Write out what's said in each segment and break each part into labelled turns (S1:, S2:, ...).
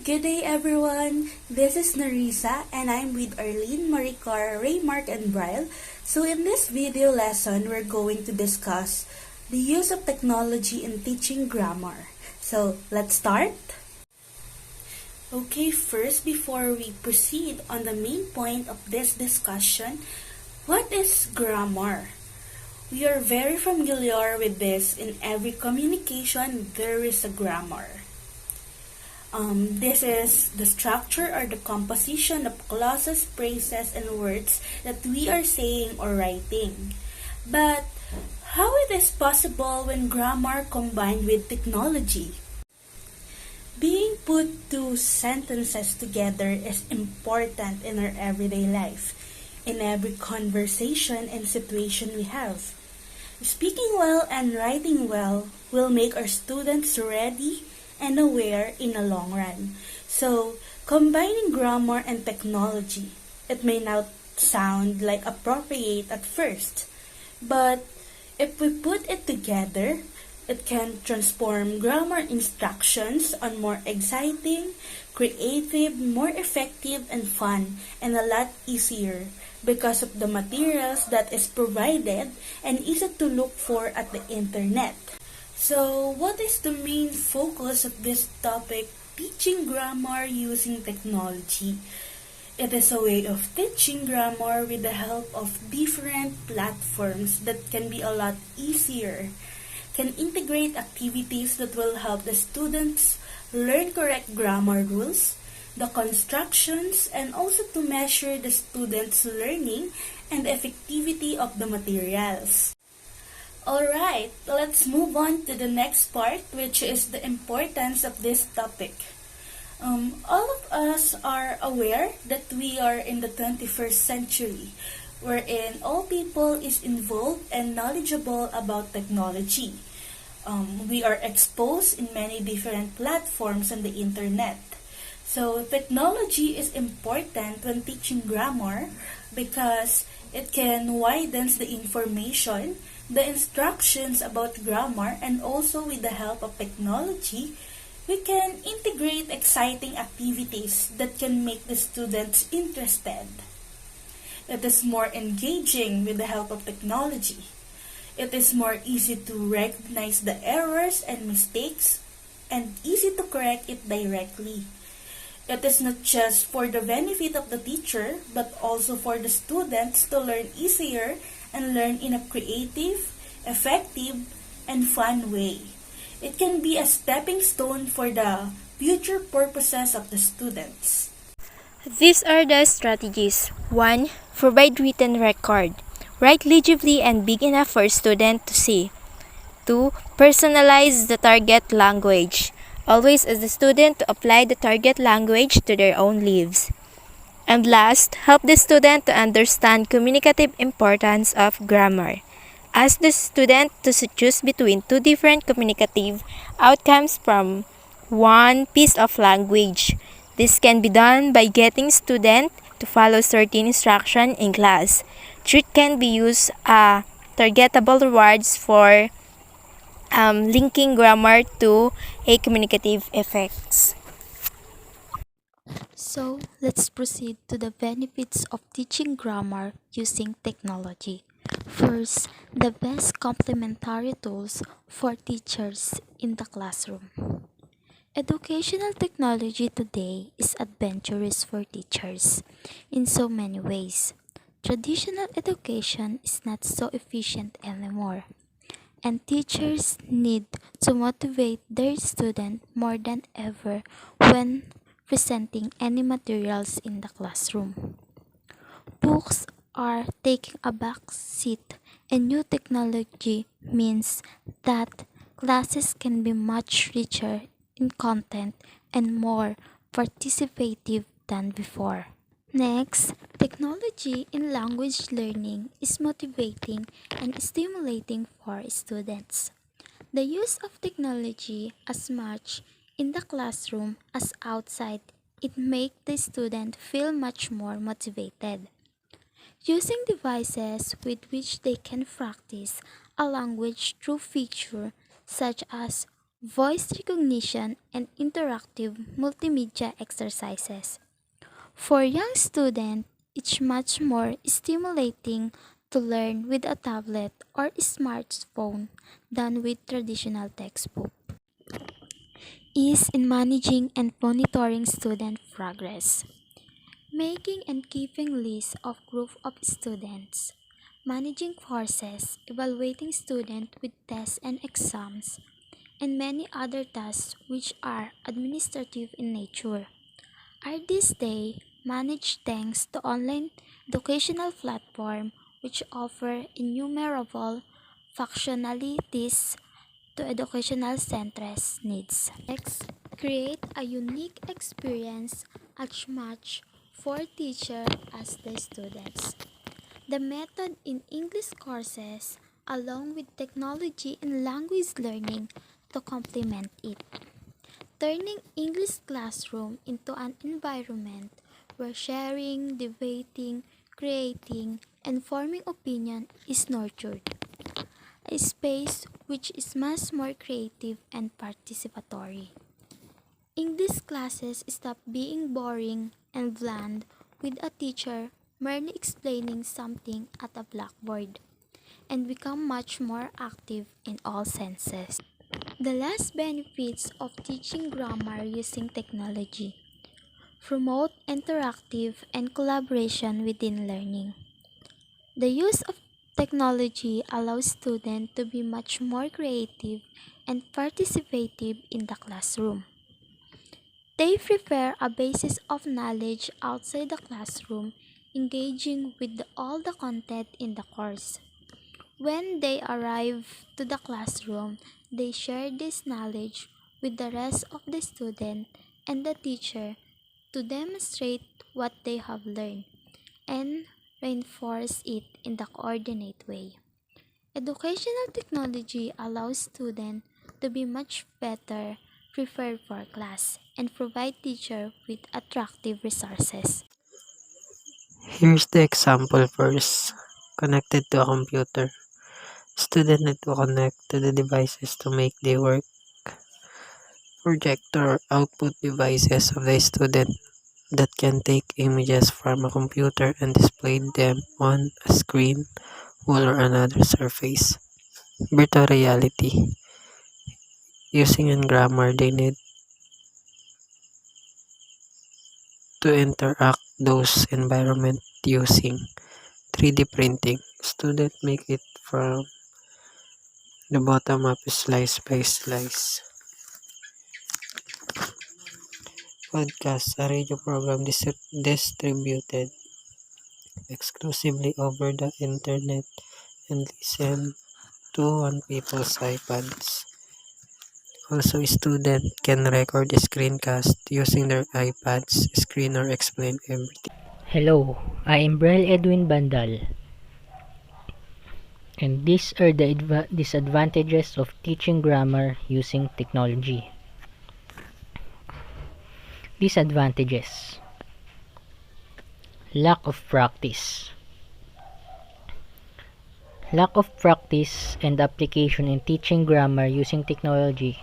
S1: Good day, everyone. This is Narisa, and I'm with Arlene, Maricar, Raymark, and Bryle. So, in this video lesson, we're going to discuss the use of technology in teaching grammar. So, let's start. Okay, first, before we proceed on the main point of this discussion, what is grammar? We are very familiar with this. In every communication, there is a grammar. This is the structure or the composition of clauses, phrases, and words that we are saying or writing. But how it is possible when grammar combined with technology? Being put two sentences together is important in our everyday life, in every conversation and situation we have. Speaking well and writing well will make our students ready and aware in the long run. So, combining grammar and technology, it may not sound like appropriate at first, but if we put it together, it can transform grammar instructions on more exciting, creative, more effective, and fun, and a lot easier because of the materials that is provided and easy to look for at the internet. So, what is the main focus of this topic, teaching grammar using technology? It is a way of teaching grammar with the help of different platforms that can be a lot easier, can integrate activities that will help the students learn correct grammar rules, the constructions, and also to measure the students' learning and the effectivity of the materials. Alright, let's move on to the next part, which is the importance of this topic. All of us are aware that we are in the 21st century, wherein all people is involved and knowledgeable about technology. We are exposed in many different platforms on the internet. So technology is important when teaching grammar because it can widen the information, the instructions about grammar, and also with the help of technology, we can integrate exciting activities that can make the students interested. It is more engaging with the help of technology. It is more easy to recognize the errors and mistakes and easy to correct it directly. It is not just for the benefit of the teacher, but also for the students to learn easier and learn in a creative, effective, and fun way. It can be a stepping stone for the future purposes of the students.
S2: These are the strategies. 1. Provide written record. Write legibly and big enough for a student to see. 2. Personalize the target language. Always ask the student to apply the target language to their own lives. And last, help the student to understand communicative importance of grammar. Ask the student to choose between two different communicative outcomes from one piece of language. This can be done by getting student to follow certain instruction in class. Trick can be used targetable words for linking grammar to a communicative effects.
S3: So, let's proceed to the benefits of teaching grammar using technology. First, the best complementary tools for teachers in the classroom. Educational technology today is adventurous for teachers in so many ways. Traditional education is not so efficient anymore, and teachers need to motivate their students more than ever when presenting any materials in the classroom. Books are taking a back seat, and new technology means that classes can be much richer in content and more participative than before. Next, technology in language learning is motivating and stimulating for students. The use of technology as much in the classroom as outside, it makes the student feel much more motivated. Using devices with which they can practice a language through features such as voice recognition, and interactive multimedia exercises. For young students, it's much more stimulating to learn with a tablet or smartphone than with traditional textbook. Ease in managing and monitoring student progress. Making and keeping lists of group of students. Managing courses, evaluating students with tests and exams, and many other tasks which are administrative in nature are this day managed thanks to online educational platform which offer innumerable functionalities to educational centers' needs. Next, create a unique experience as much for teacher as the students. The method in English courses along with technology and language learning to complement it. Turning English classroom into an environment where sharing, debating, creating, and forming opinion is nurtured. A space which is much more creative and participatory. English classes stop being boring and bland with a teacher merely explaining something at a blackboard and become much more active in all senses. The last benefits of teaching grammar using technology. Promote interactive and collaboration within learning. The use of technology allows students to be much more creative and participative in the classroom. They prepare a basis of knowledge outside the classroom, engaging with all the content in the course. When they arrive to the classroom, they share this knowledge with the rest of the student and the teacher to demonstrate what they have learned and reinforce it in the coordinate way. Educational technology allows students to be much better prepared for class and provide teacher with attractive resources.
S4: Here's the example first. Connected to a computer. Student need to connect to the devices to make the work. Projector output devices of the student that can take images from a computer and display them on a screen, wall, or another surface. Virtual reality. Using in grammar, they need to interact those environment using 3D printing. Student make it from the bottom up slice by slice. Podcast, a radio program distributed exclusively over the internet and listened to on people's iPads. Also, students can record a screencast using their iPad's screen or explain everything.
S5: Hello, I am Brel Edwin Bandal, and these are the disadvantages of teaching grammar using technology. Disadvantages: lack of practice. Lack of practice and application in teaching grammar using technology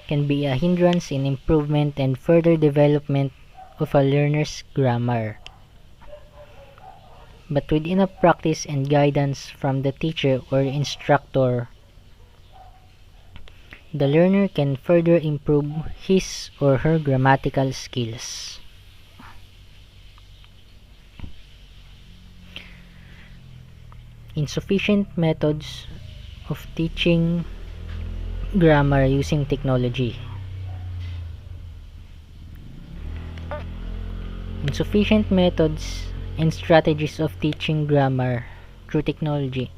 S5: can be a hindrance in improvement and further development of a learner's grammar. But with enough practice and guidance from the teacher or instructor, the learner can further improve his or her grammatical skills. Insufficient methods of teaching grammar using technology. Insufficient methods and strategies of teaching grammar through technology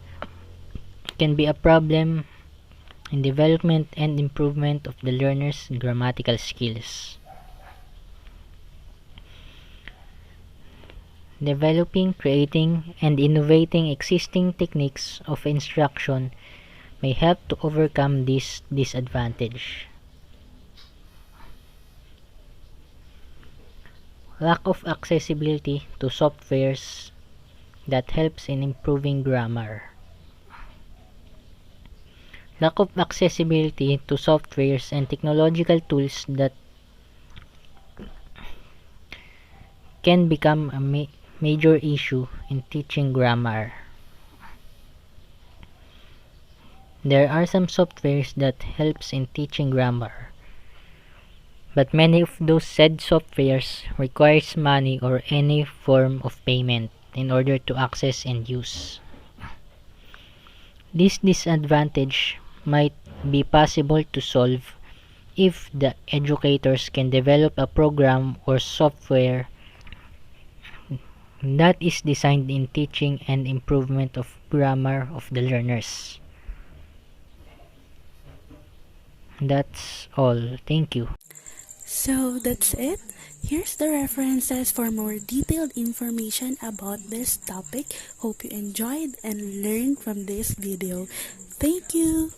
S5: can be a problem in development and improvement of the learner's grammatical skills. Developing, creating, and innovating existing techniques of instruction may help to overcome this disadvantage. Lack of accessibility to softwares that helps in improving grammar. Lack of accessibility to softwares and technological tools that can become a major issue in teaching grammar. There are some softwares that helps in teaching grammar, but many of those said softwares requires money or any form of payment in order to access and use. This disadvantage might be possible to solve if the educators can develop a program or software that is designed in teaching and improvement of grammar of the learners. That's all. Thank you.
S1: So that's it. Here's the references for more detailed information about this topic. Hope you enjoyed and learned from this video. Thank you.